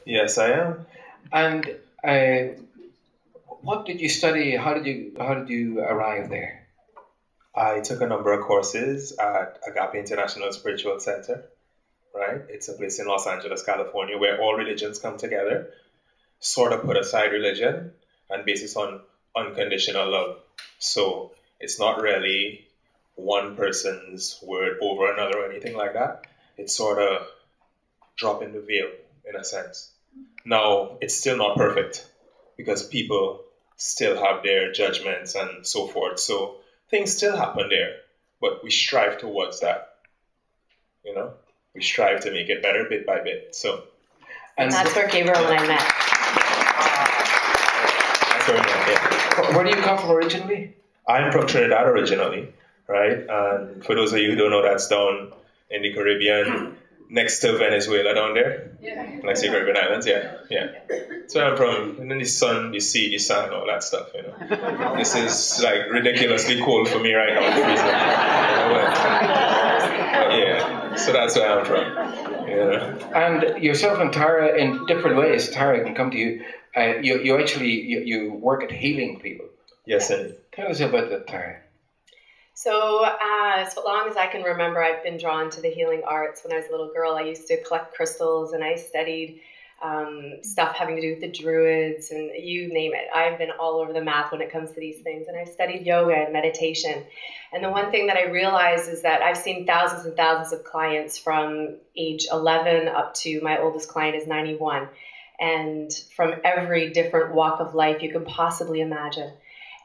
Yes, I am. And what did you study? How did you arrive there? I took a number of courses at Agape International Spiritual Center, right? It's a place in Los Angeles, California, where all religions come together, sort of put aside religion and basis on unconditional love. So it's not really one person's word over another or anything like that. It's sort of dropping the veil in a sense. Now, it's still not perfect because people still have their judgments and so forth. So things still happen there, but we strive towards that, you know? We strive to make it better bit by bit. So And that's where Gabriel and I met. that's where we met, yeah. Where do you come from originally? I'm from Trinidad originally, right? And for those of you who don't know, that's down in the Caribbean, next to Venezuela down there. Next to the Caribbean islands, yeah. So I'm from, and then the sun, the sea, the sun, all that stuff, you know. This is like ridiculously cold for me right now, it's freezing. But yeah, so that's where I'm from. Yeah. And yourself and Tara, in different ways, Tara can come to you. You actually you work at healing people. Yes, indeed. Tell us about that, Tara. So long as I can remember, I've been drawn to the healing arts. When I was a little girl, I used to collect crystals and I studied stuff having to do with the druids and you name it. I've been all over the map when it comes to these things. And I've studied yoga and meditation. And the one thing that I realized is that I've seen thousands and thousands of clients from age 11 up to my oldest client is 91. And from every different walk of life you could possibly imagine.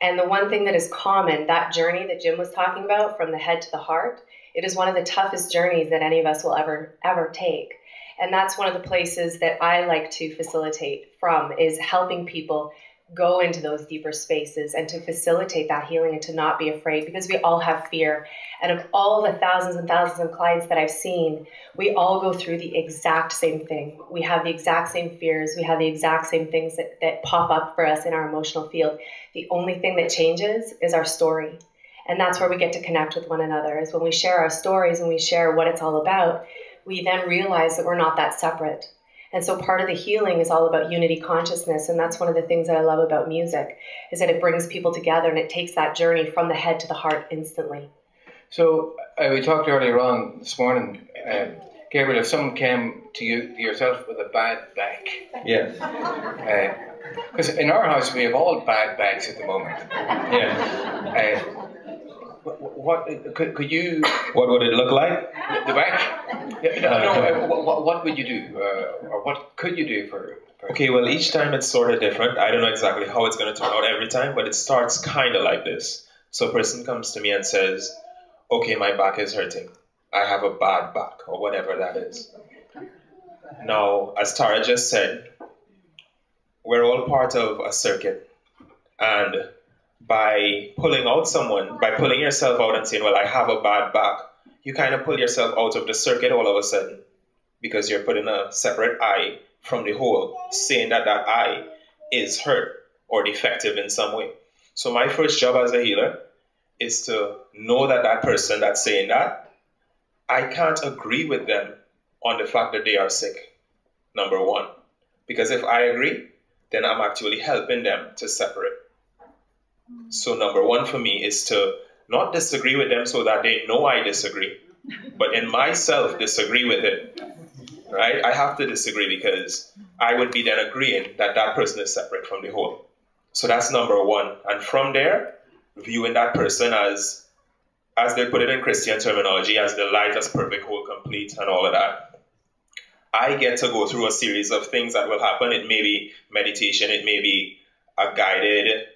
And the one thing that is common, that journey that Jim was talking about from the head to the heart, it is one of the toughest journeys that any of us will ever take. And that's one of the places that I like to facilitate from, is helping people go into those deeper spaces and to facilitate that healing and to not be afraid, because we all have fear. And of all the thousands and thousands of clients that I've seen, we all go through the exact same thing. We have the exact same fears. We have the exact same things that pop up for us in our emotional field. The only thing that changes is our story. And that's where we get to connect with one another, is when we share our stories and we share what it's all about, we then realize that we're not that separate. And so part of the healing is all about unity consciousness. And that's one of the things that I love about music, is that it brings people together and it takes that journey from the head to the heart instantly. So we talked earlier on this morning, Gabriel, if someone came to yourself with a bad back. Yeah. Because in our house we have all bad backs at the moment. Yeah. What could you? What would it look like? The back? No. What would you do, or what could you do for? Okay, well, each time it's sort of different. I don't know exactly how it's going to turn out every time, but it starts kind of like this. So a person comes to me and says, okay, my back is hurting. I have a bad back, or whatever that is. Now, as Tara just said, we're all part of a circuit. And by pulling yourself out and saying, well, I have a bad back, you kind of pull yourself out of the circuit all of a sudden, because you're putting a separate eye from the whole, saying that eye is hurt or defective in some way. So my first job as a healer is to know that person that's saying that, I can't agree with them on the fact that they are sick, number one. Because if I agree, then I'm actually helping them to separate. So number one for me is to not disagree with them so that they know I disagree, but in myself disagree with it, right? I have to disagree because I would be then agreeing that person is separate from the whole. So that's number one. And from there, viewing that person as they put it in Christian terminology, as the light, as perfect, whole, complete, and all of that. I get to go through a series of things that will happen. It may be meditation, it may be a guided,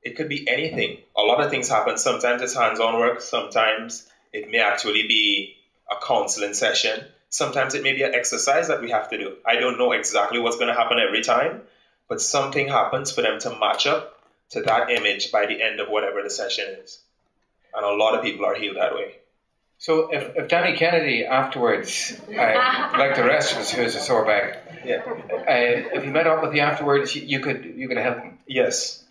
it could be anything. A lot of things happen. Sometimes it's hands-on work. Sometimes it may actually be a counseling session. Sometimes it may be an exercise that we have to do. I don't know exactly what's going to happen every time, but something happens for them to match up to that image by the end of whatever the session is. And a lot of people are healed that way. So if Danny Kennedy afterwards, like the rest of us who has a sore back, if you met up with you afterwards, you could help him. Yes.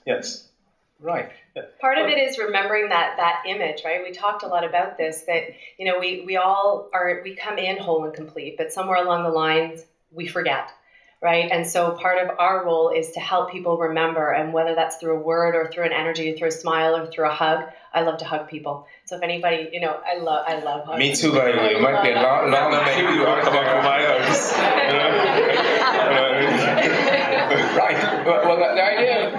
Right. Part of it is remembering that image, right? We talked a lot about this, that, we all we come in whole and complete, but somewhere along the lines, we forget. right? And so part of our role is to help people remember, and whether that's through a word or through an energy, through a smile or through a hug. I love to hug people. So if anybody, I love hugs. Me too, by the way. It might be a long Many people want to come up for my hugs. Right. Well, the idea.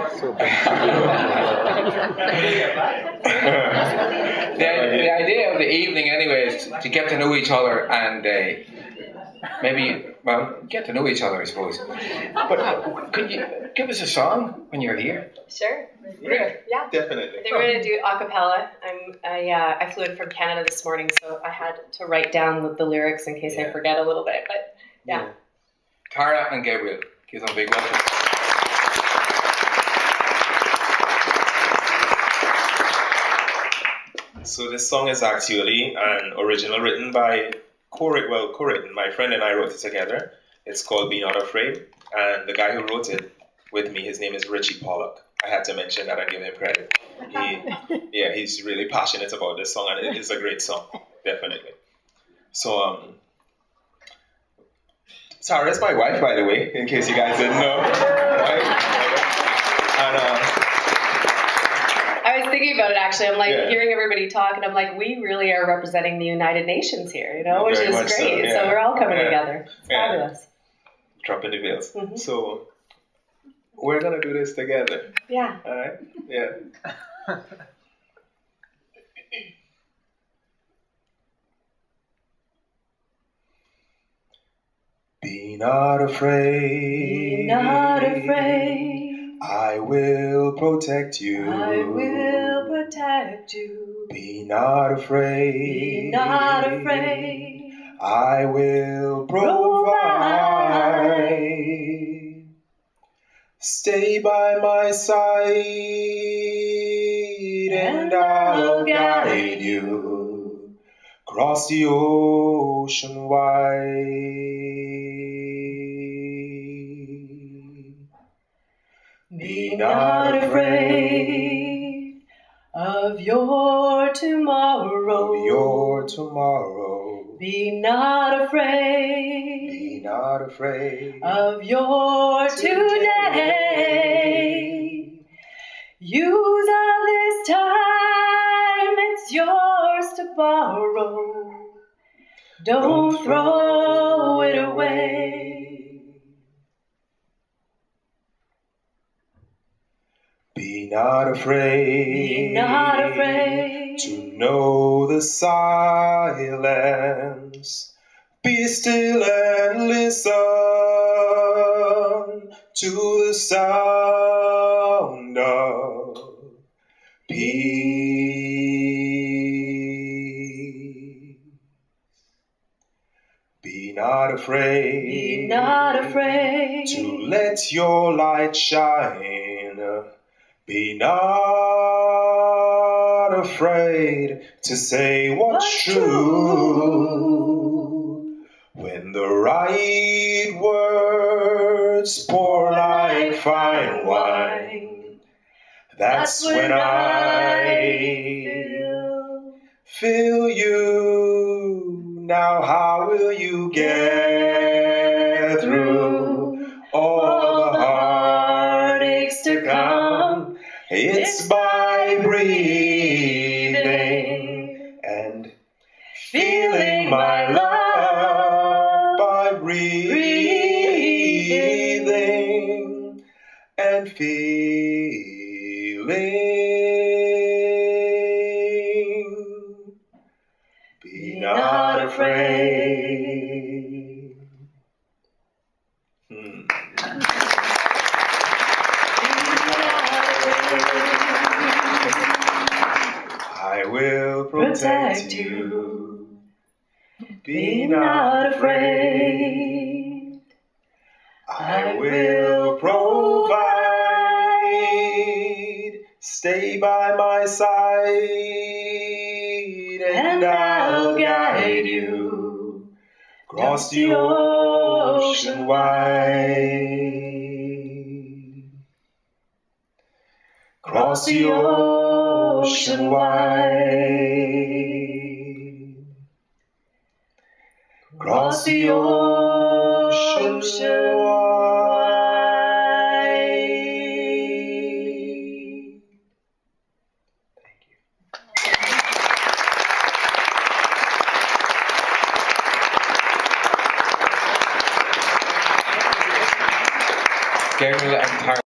The idea of the evening, anyway, is to get to know each other and get to know each other, I suppose. But could you give us a song when you're here? Sure. Great. Yeah. Definitely. They were going to do a cappella. I flew in from Canada this morning, so I had to write down the lyrics in case I forget a little bit. But yeah. Tara and Gabriel, give them a big welcome. So this song is actually an original written by co-written. My friend and I wrote it together. It's called Be Not Afraid. And the guy who wrote it with me, his name is Richie Pollock. I had to mention that and give him credit. He's really passionate about this song, and it is a great song, definitely. So, Sarah is my wife, by the way, in case you guys didn't know. Right? And, I was thinking about it, actually. I'm like, hearing everybody talk, and I'm like, we really are representing the United Nations here, which is great. So we're all coming together. It's fabulous. Dropping the veils. Mm-hmm. So we're going to do this together. Yeah. All right? Yeah. Be not afraid. Be not afraid. I will protect you. I will protect you. Be not afraid. Be not afraid. I will provide. Stay by my side and I'll guide you. Cross the ocean wide. Be not afraid of your tomorrow. Of your tomorrow. Be not afraid. Be not afraid of your today. Use of this time, it's yours to borrow. Don't throw it away. Be not afraid. Be not afraid to know the silence. Be still and listen to the sound of peace. Be not afraid. Be not afraid to let your light shine. Be not afraid to say what's true. When the right words pour like fine wine, that's when I feel you. Now how will you get through all the heartaches to come? It's by breathing and feeling my love, by breathing and feeling. Be not afraid. I will protect you. Be not afraid. I will provide. Stay by my side and I'll guide you. Cross the ocean wide. Cross the ocean wide. Cross the ocean wide. Gabriel and Tara.